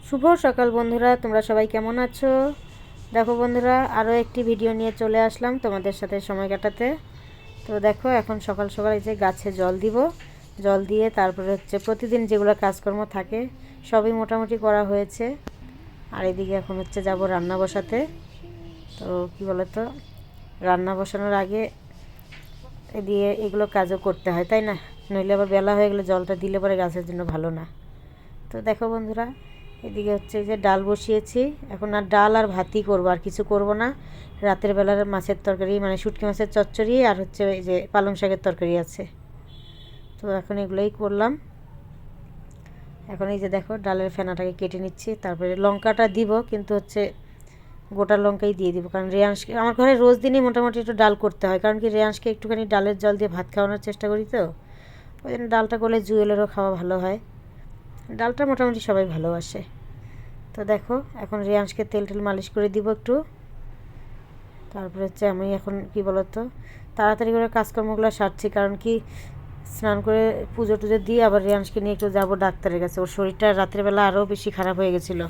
শুভ সকাল বন্ধুরা, তোমরা সবাই কেমন আছো? দেখো বন্ধুরা, আরও একটি ভিডিও নিয়ে চলে আসলাম তোমাদের সাথে সময় কাটাতে। তো দেখো, এখন সকাল সকাল এই যে গাছে জল দিব, জল দিয়ে তারপরে হচ্ছে প্রতিদিন যেগুলো কাজকর্ম থাকে সবই মোটামুটি করা হয়েছে। আর এদিকে এখন হচ্ছে যাব রান্না বসাতে। তো কী বলো তো, রান্না বসানোর আগে এদিকে এগুলো কাজও করতে হয়, তাই না? নইলে আবার বেলা হয়ে গেলে জলটা দিলে পরে গাছের জন্য ভালো না। তো দেখো বন্ধুরা, এদিকে হচ্ছে যে ডাল বসিয়েছি। এখন আর ডাল আর ভাতই করবো, আর কিছু করব না। রাতের বেলার মাছের তরকারি, মানে শুটকি মাছের চচ্চড়ি, আর হচ্ছে এই যে পালং শাকের তরকারি আছে। তো এখন এগুলোই করলাম। এখন এই যে দেখো, ডালের ফেনাটাকে কেটে নিচ্ছি, তারপরে লঙ্কাটা দিব, কিন্তু হচ্ছে গোটা লঙ্কাই দিয়ে দিব, কারণ রেয়াংশকে আমার ঘরে রোজ দিনই মোটামুটি একটু ডাল করতে হয়, কারণ কি রেয়াংশকে একটুখানি ডালের জল দিয়ে ভাত খাওয়ানোর চেষ্টা করি। তো ওই জন্য ডালটা করলে জুয়েলেরও খাওয়া ভালো হয়। ডালটা মোটামুটি সবাই ভালোবাসে। তো দেখো, এখন রেয়াংশকে তেল টেল মালিশ করে দিব একটু। তারপরে হচ্ছে আমি এখন কি বলতো, তাড়াতাড়ি করে কাজকর্মগুলো সারছি, কারণ কি স্নান করে পুজো টুজো দিয়ে আবার রেয়াংশকে নিয়ে একটু যাবো ডাক্তারের কাছে। ওর শরীরটা রাত্রেবেলা আরও বেশি খারাপ হয়ে গেছিলো।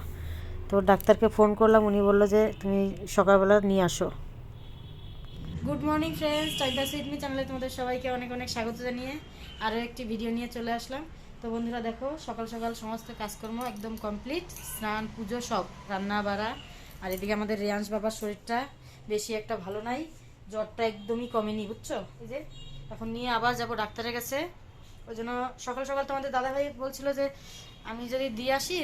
তো ডাক্তারকে ফোন করলাম, উনি বললো যে তুমি সকালবেলা নিয়ে আসো। Good morning friends, time pass with me চ্যানেলে তোমাদের সবাইকে অনেক অনেক স্বাগত জানিয়ে আরও একটি ভিডিও নিয়ে চলে আসলাম। তো বন্ধুরা দেখো, সকাল সকাল সমস্ত কাজকর্ম একদম কমপ্লিট, স্নান পুজো সব, রান্না বাড়া। আর এদিকে আমাদের রেয়াংশ বাবার শরীরটা বেশি একটা ভালো নাই, জ্বরটা একদমই কমেনি, বুঝছো? এই যে এখন নিয়ে আবার যাব ডাক্তারের কাছে। ওই জন্য সকাল সকাল তোমাদের দাদাভাই বলছিল যে আমি যদি দিয়ে আসি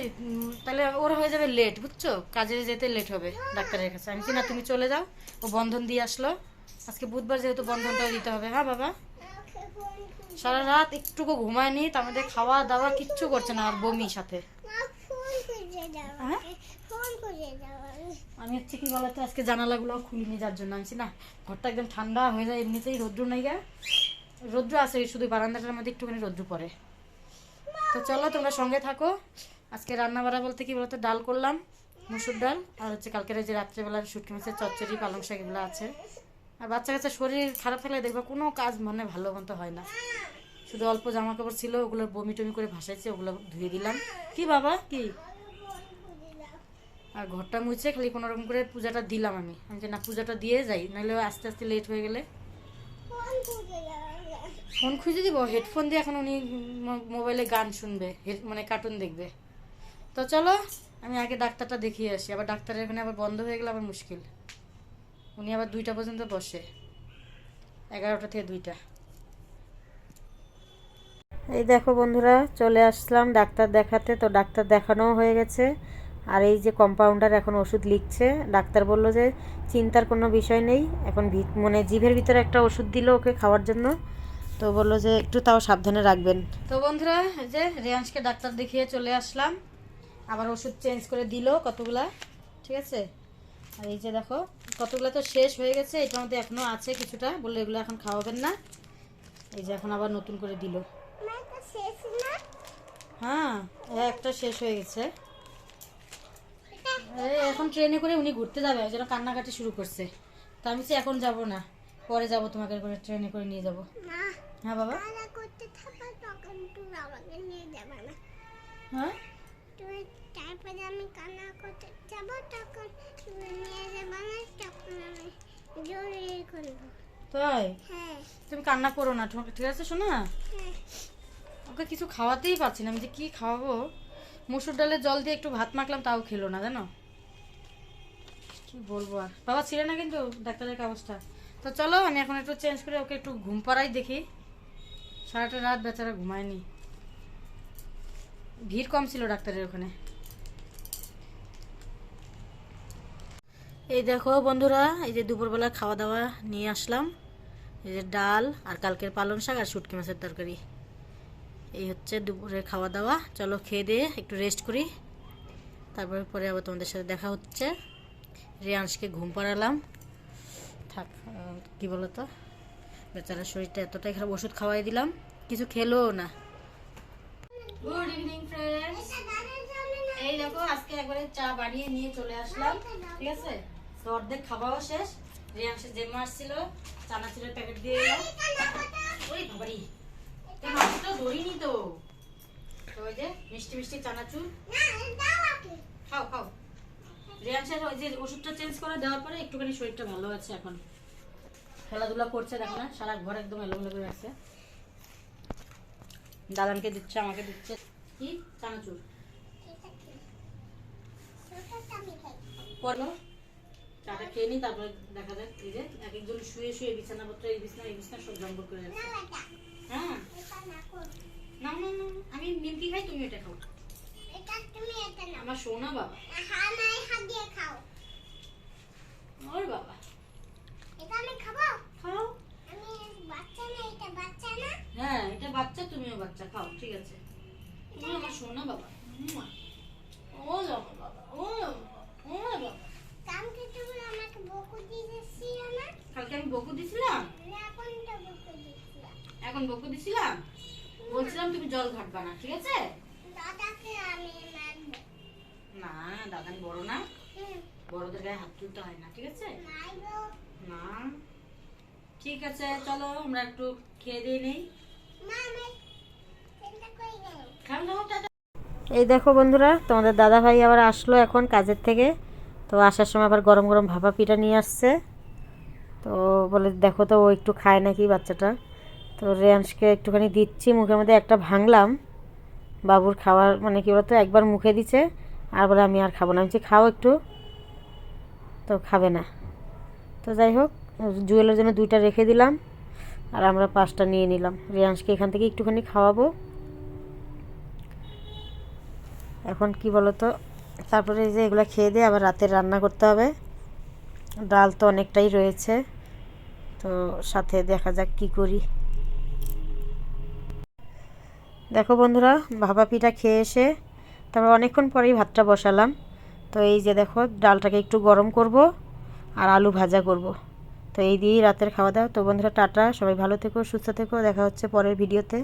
তাহলে ওর হয়ে যাবে লেট, বুঝছো? কাজে যেতে লেট হবে ডাক্তারের কাছে। আমি কি না, তুমি চলে যাও, ও বন্ধন দিয়ে আসলো। আজকে বুধবার, যেহেতু বন্ধনটাও দিতে হবে। হ্যাঁ বাবা, সারা রাত একটুকু ঘুমায়নি, তার মধ্যে খাওয়া দাওয়া কিচ্ছু করছে না, আর বমি সাথে। আমি হচ্ছে কি বলতো, আজকে জানালাগুলো খুলিনি, যার জন্য আনছি না, ঘরটা একদম ঠান্ডা হয়ে যায়। এমনিতেই রৌদ্র নাই গা, রৌদ্র আছে শুধু বারান্দাটার মধ্যে একটুখানি রৌদ্র পড়ে। তো চলো তোমরা সঙ্গে থাকো। আজকে রান্না বাড়া বলতে কি বলতো, ডাল করলাম, মুসুর ডাল, আর হচ্ছে কালকের যে রাত্রেবেলার শুটকি মাছের চচ্চড়ি, পালং শাক, এগুলো আছে। আর বাচ্চা কাচ্চা শরীর খারাপ থাকলে দেখবা কোনো কাজ মানে ভালো মতো হয় না। শুধু অল্প জামা কাপড় ছিল, ওগুলো বমি টমি করে ভাসাইছে, ওগুলো ধুয়ে দিলাম। কি বাবা কি, আর ঘরটা মুছে খালি কোনো রকম করে পূজাটা দিলাম। আমি যে না, পূজাটা দিয়ে যাই, নাহলে আস্তে আস্তে লেট হয়ে গেলে। ফোন খুঁজে দিব, হেডফোন দিয়ে এখন উনি মোবাইলে গান শুনবে, মানে কার্টুন দেখবে। তো চলো আমি আগে ডাক্তারটা দেখিয়ে আসি, আবার ডাক্তারের এখানে আবার বন্ধ হয়ে গেলে আবার মুশকিল। উনি আবার 2টা পর্যন্ত বসে, 11টা থেকে 2টা। এই দেখো বন্ধুরা, চলে আসলাম ডাক্তার দেখাতে। তো ডাক্তার দেখানোও হয়ে গেছে, আর এই যে কম্পাউন্ডার এখন ওষুধ লিখছে। ডাক্তার বলল যে চিন্তার কোনো বিষয় নেই, এখন মানে জিভের ভিতরে একটা ওষুধ দিল ওকে খাওয়ার জন্য। তো বললো যে একটু তাও সাবধানে রাখবেন। তো বন্ধুরা, এই যে রেয়াংশকে ডাক্তার দেখিয়ে চলে আসলাম, আবার ওষুধ চেঞ্জ করে দিল কতগুলা, ঠিক আছে। আর এই যে দেখো, কতগুলো তো শেষ হয়ে গেছে, এটার মধ্যে এখনও আছে কিছুটা, বললো এগুলো এখন খাওয়াবেন না। এই যে এখন আবার নতুন করে দিল। হ্যাঁ, একটা শেষ হয়ে গেছে। এখন ট্রেনে করে উনি ঘুরতে যাবে, ওই জন্য কান্নাকাটি শুরু করছে। তো আমি এখন যাব না, পরে যাব, তোমাকে করে ট্রেনে করে নিয়ে যাব। হ্যাঁ বাবা, হ্যাঁ তারপরে আমি কান্না করতে যাব, তখন তুমি নিয়ে যাবে না, তখন আমি জোরে করবো। তাই? হ্যাঁ। তুমি কান্না করো না, ঠিক আছে শোনা? হ্যাঁ। ওকে কিছু খাওয়াতেই পারছি না, আমি যে কি খাওয়াবো। মুসুর ডালের জল দিয়ে একটু ভাত মাখলাম, তাও খেলো না, জানো? কি বলবো আর, বাবা ছিল না কিন্তু ডাক্তারের কাগজটা। তো চলো আমি এখন একটু চেঞ্জ করে ওকে একটু ঘুম পাড়াই দেখি। সারাটা রাত বেচারা ঘুমায়নি, ভিড় কম ছিল ডাক্তারের ওখানে। এই দেখো বন্ধুরা, এই যে দুপুরবেলা খাওয়া দাওয়া নিয়ে আসলাম। এই যে ডাল, আর কালকের পালং শাক, আর শুটকি মাছের তরকারি। এই হচ্ছে দুপুরের খাওয়া দাওয়া। চলো খেয়ে দিয়ে একটু রেস্ট করি, তারপরে পরে আবার তোমাদের সাথে দেখা হচ্ছে। রেয়াংশকে ঘুম পাড়ালাম, থাক। কি বলো তো, বেচারার শরীরটা এতটাই খারাপ, ওষুধ খাওয়াই দিলাম, কিছু খেলোও না। গুড ইভিনিং ফ্রেন্ডস, এই দেখো আজকে একবারে চা বানিয়ে নিয়ে চলে আসলাম, ঠিক আছে। তো অর্ধেক খাওয়াও শেষ। রেয়াংশের জেম্মা আসছিল, চানাচুরের প্যাকেট দিয়ে এলাম। ওই বাবারি, মাছটা ধরিনি তো। ওই যে মিষ্টি মিষ্টি চানাচুর, খাও খাও। রিয়াংশের ওই যে ওষুধটা চেঞ্জ করে দেওয়ার পরে একটুখানি শরীরটা ভালো আছে এখন। খেলাধুলা করছে দেখো না, সারা ঘর একদম এলোমেলো করে রাখছে। দাদানকে দিচ্ছে, আমাকে দিচ্ছে। কি চানাচুর পড়লো, চাটা খেয়ে নি, তারপরে দেখা যাক। এই যে এক একজন শুয়ে শুয়ে বিছানাপত্র, এই বিছনা সব জঙ্গল করে রাখছে। হ্যাঁ না না না, আমি নিমকি খাই, তুমি এটা খাও। আমার সোনা বাবা। ওর বাবা খাও। হ্যাঁ এটা বাচ্চা, তুমিও বাচ্চা, খাও ঠিক আছে। তুমি আমার সোনা বাবা। ও বাবা, ও ও বাবা। কালকে আমি বকু দিছিলাম, এখন বকু দিছিলাম। বলছিলাম তুমি জল ঘাটবা না, ঠিক আছে? না দাদান বড় না, বড়দের গায়ে হাত তুলতে হয় না, ঠিক আছে? না ঠিক আছে, চলো আমরা একটু খেয়ে দিয়ে নেই। এই দেখো বন্ধুরা, তোমাদের দাদা ভাই আবার আসলো এখন কাজের থেকে। তো আসার সময় আবার গরম গরম ভাপা পিঠা নিয়ে আসছে। তো বলে দেখো তো ও একটু খায় নাকি বাচ্চাটা। তো রেয়াংশকে একটুখানি দিচ্ছি, মুখের মধ্যে একটা ভাঙলাম। বাবুর খাওয়ার মানে কী বলতো, একবার মুখে দিচ্ছে আর বলে আমি আর খাবো না। আমি বলছি খাও একটু, তো খাবে না। তো যাই হোক, জুয়েলের জন্য 2টা রেখে দিলাম আর আমরা 5টা নিয়ে নিলাম। রেয়াংশকে এখান থেকে একটুখানি খাওয়াবো। এখন কি বলতো, তারপরে এই যে এগুলো খেয়ে দিয়ে আবার রাতের রান্না করতে হবে। ডাল তো অনেকটাই রয়েছে, তো সাথে দেখা যাক কি করি। দেখো বন্ধুরা, ভাপা পিঠা খেয়ে এসে তারপর অনেকক্ষণ পরেই ভাতটা বসালাম। তো এই যে দেখো, ডালটাকে একটু গরম করব আর আলু ভাজা করব। তো এই দিয়েই রাতের খাওয়া দাওয়া। তো বন্ধুরা টাটা, সবাই ভালো থেকো, সুস্থ থেকো, দেখা হচ্ছে পরের ভিডিওতে।